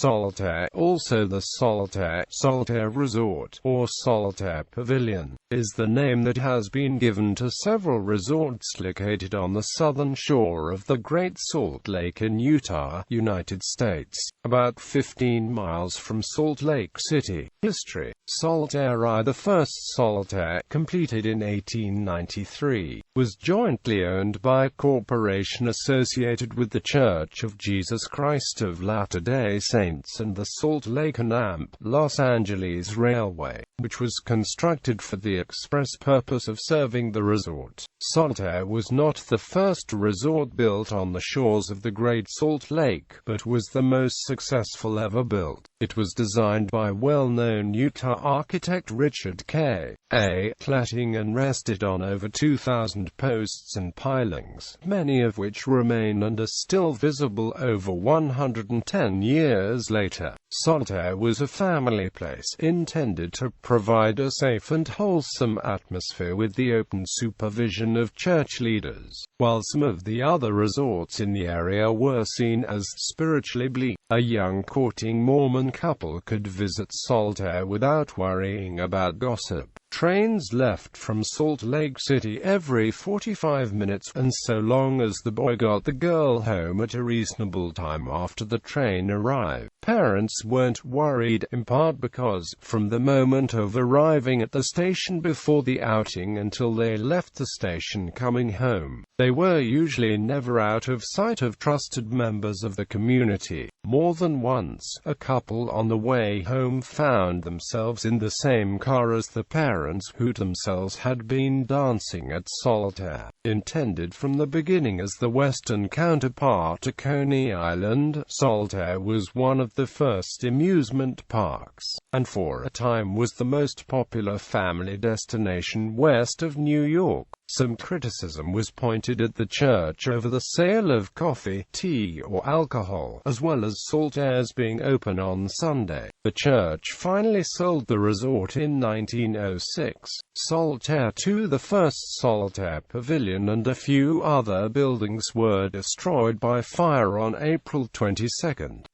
Saltair, also the Saltair Resort, or Saltair Pavilion, is the name that has been given to several resorts located on the southern shore of the Great Salt Lake in Utah, United States, about 15 miles from Salt Lake City. History: Saltair, the first Saltair, completed in 1893, was jointly owned by a corporation associated with the Church of Jesus Christ of Latter-day Saints and the Salt Lake and Amp, Los Angeles Railway, which was constructed for the express purpose of serving the resort. Saltair was not the first resort built on the shores of the Great Salt Lake, but was the most successful ever built. It was designed by well-known Utah architect Richard K. A. Clatting and rested on over 2,000 posts and pilings, many of which remain and are still visible over 110 years later. Saltair was a family place, intended to provide a safe and wholesome atmosphere with the open supervision of church leaders, while some of the other resorts in the area were seen as spiritually bleak. A young courting Mormon couple could visit Saltair without worrying about gossip. Trains left from Salt Lake City every 45 minutes, and so long as the boy got the girl home at a reasonable time after the train arrived, parents weren't worried, in part because, from the moment of arriving at the station before the outing until they left the station coming home, they were usually never out of sight of trusted members of the community. More than once, a couple on the way home found themselves in the same car as the parents, who themselves had been dancing at Saltair. Intended from the beginning as the western counterpart to Coney Island, Saltair was one of the first amusement parks, and for a time was the most popular family destination west of New York. Some criticism was pointed at the church over the sale of coffee, tea, or alcohol, as well as Saltair's being open on Sunday. The church finally sold the resort in 1906. Saltair II, the first Saltair Pavilion and a few other buildings were destroyed by fire on April 22,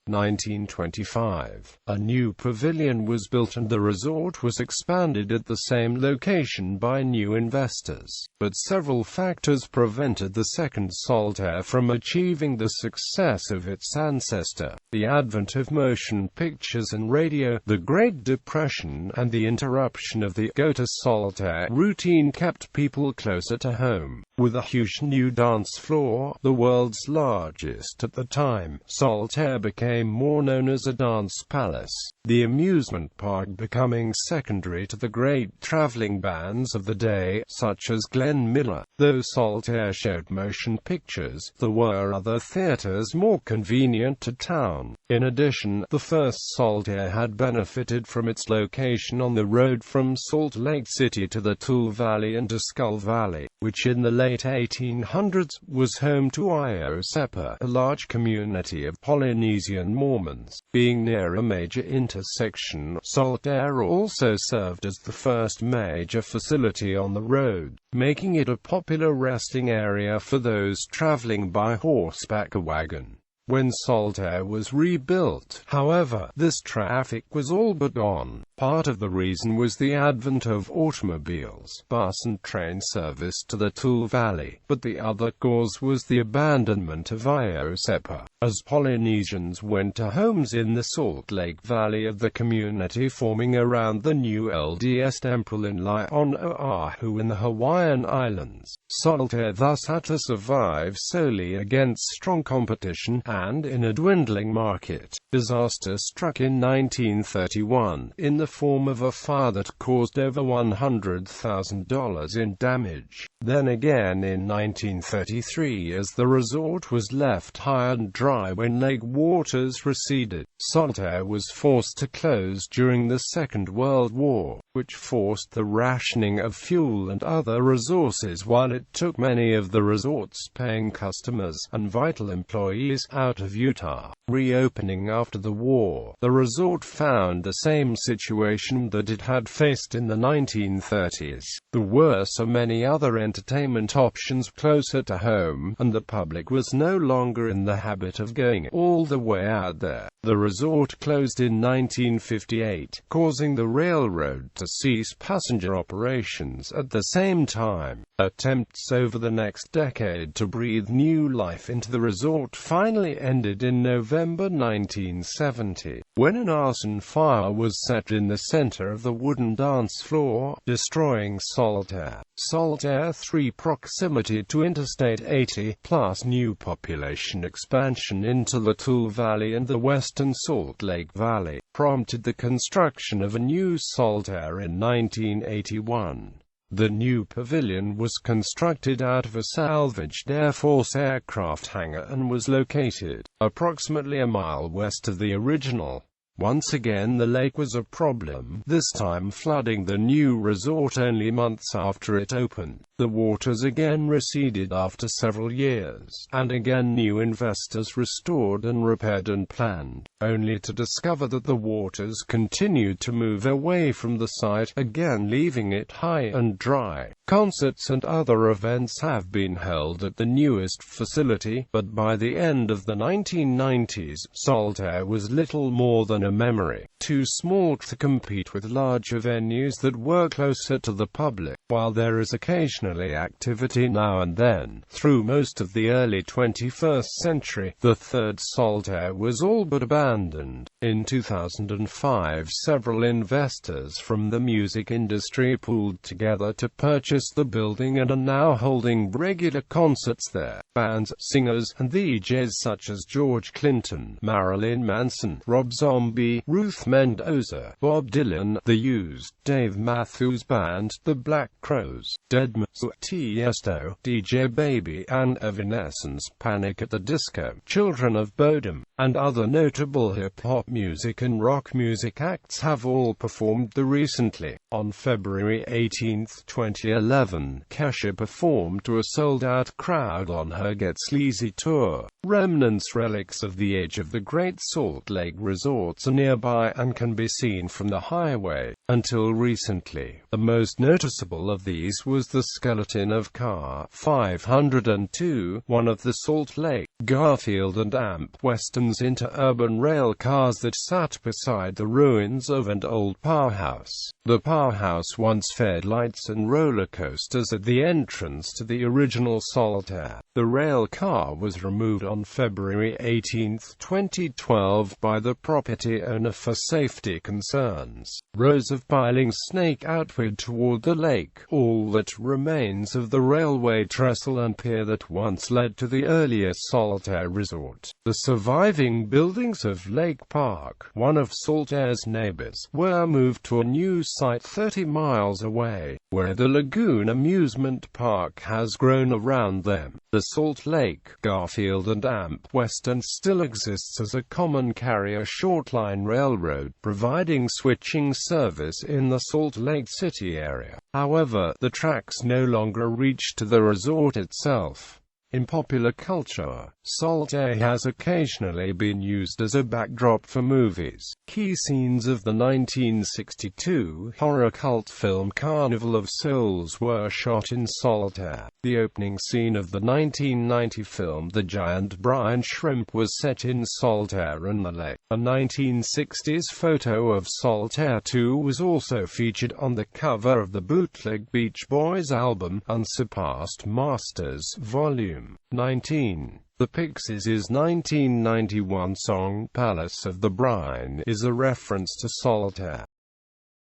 1925. A new pavilion was built and the resort was expanded at the same location by new investors. But several factors prevented the second Saltair from achieving the success of its ancestor: the advent of motion pictures and radio, the Great Depression, and the interruption of the go-to-Saltair routine kept people closer to home. With a huge new dance floor, the world's largest at the time, Saltair became more known as a dance palace, the amusement park becoming secondary to the great traveling bands of the day, such as Glenn Miller. Though Saltair showed motion pictures, there were other theaters more convenient to town. In addition, the first Saltair had benefited from its location on the road from Salt Lake City to the Tule Valley and to Skull Valley, which in the late 1800s was home to Iosepa, a large community of Polynesian Mormons. Being near a major intersection, Saltair also served as the first major facility on the road, making it a popular resting area for those traveling by horseback or wagon. When Saltair was rebuilt, however, this traffic was all but gone. Part of the reason was the advent of automobiles, bus and train service to the Tule Valley, but the other cause was the abandonment of Iosepa, as Polynesians went to homes in the Salt Lake Valley of the community forming around the new LDS temple in on Oahu in the Hawaiian Islands. Saltair thus had to survive solely against strong competition, and in a dwindling market. Disaster struck in 1931, in the form of a fire that caused over $100,000 in damage. Then again in 1933 as the resort was left high and dry when lake waters receded. Saltair was forced to close during the Second World War, which forced the rationing of fuel and other resources while it took many of the resort's paying customers and vital employees out of Utah. Reopening after the war, the resort found the same situation that it had faced in the 1930s. There were so many other entertainment options closer to home, and the public was no longer in the habit of of going all the way out there. The resort closed in 1958, causing the railroad to cease passenger operations at the same time. Attempts over the next decade to breathe new life into the resort finally ended in November 1970, when an arson fire was set in the center of the wooden dance floor, destroying Saltair. Saltair 3 proximity to Interstate 80, plus new population expansion into the Tule Valley and the western Salt Lake Valley, prompted the construction of a new Saltair in 1981. The new pavilion was constructed out of a salvaged Air Force aircraft hangar and was located approximately a mile west of the original. Once again the lake was a problem, this time flooding the new resort only months after it opened. The waters again receded after several years, and again new investors restored and repaired and planned, only to discover that the waters continued to move away from the site, again leaving it high and dry. Concerts and other events have been held at the newest facility, but by the end of the 1990s, Saltair was little more than a memory, too small to compete with larger venues that were closer to the public. While there is occasionally activity now and then, through most of the early 21st century, the third Saltair was all but abandoned. In 2005, several investors from the music industry pooled together to purchase the building and are now holding regular concerts there. Bands, singers, and DJs such as George Clinton, Marilyn Manson, Rob Zombie, Ruth Mendoza, Bob Dylan, The Used, Dave Matthews Band, The Black Crowes, Deadmau5, Tiesto, DJ Baby and Evanescence, Panic at the Disco, Children of Bodom, and other notable hip-hop music and rock music acts have all performed there recently. On February 18, 2011, Kesha performed to a sold-out crowd on her Get Sleazy tour. Remnants relics of the age of the Great Salt Lake resorts are nearby and can be seen from the highway. Until recently, the most noticeable of these was the skeleton of Car 502, one of the Salt Lake, Garfield and Amp Western's interurban rail cars that sat beside the ruins of an old powerhouse. The powerhouse once fed lights and roller coasters at the entrance to the original Saltair. The rail car was removed on February 18, 2012 by the property owner for safety concerns. Rows of pilings snake outward toward the lake, all that remains of the railway trestle and pier that once led to the earlier Saltair Resort. The surviving buildings of Lake Park, one of Saltair's neighbors, were moved to a new site 30 miles away, where the Lagoon Amusement Park has grown around them. The Salt Lake, Garfield and Amp Western still exists as a common carrier shortline railroad, providing switching service in the Salt Lake City area. However, the tracks no longer reach to the resort itself. In popular culture, Saltair has occasionally been used as a backdrop for movies. Key scenes of the 1962 horror cult film Carnival of Souls were shot in Saltair. The opening scene of the 1990 film The Giant Brine Shrimp was set in Saltair and the lake. A 1960s photo of Saltair 2 was also featured on the cover of the bootleg Beach Boys album, Unsurpassed Masters, Volume 19. The Pixies' 1991 song Palace of the Brine is a reference to Saltair.